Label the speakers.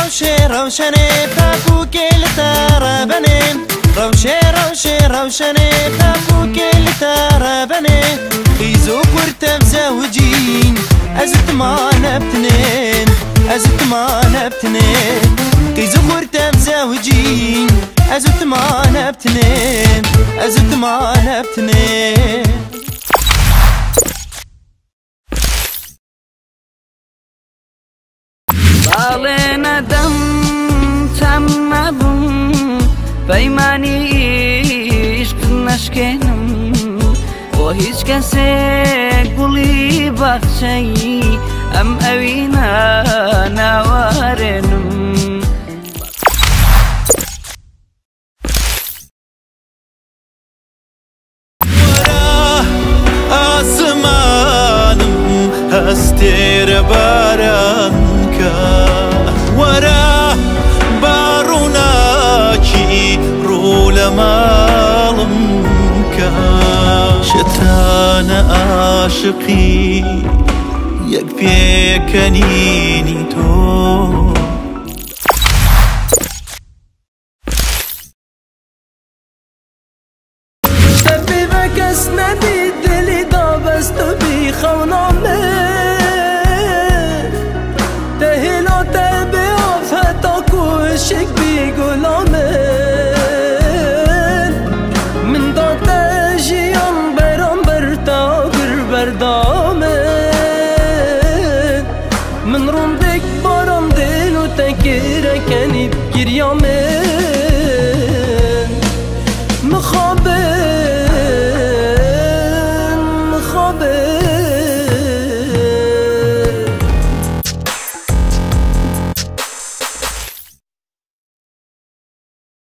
Speaker 1: روشنه پاکو کل ترابنه روشنه پاکو کل ترابنه خيزو كرتم زوجين أزت ما نبتنين خيزو كرتم زوجين أزت ما نبتنين
Speaker 2: بالنا دم تمدم پیمانی عشق نشکنم و هیچ کسی گلی بخشی ام اوینا نوارنم
Speaker 1: ورا آسمانم هستیر بارانکا ورا باروناكي رول مالمكا شتان عاشقي يكبيكنيني تو
Speaker 2: سببك اسندي دلي دابست بي خونا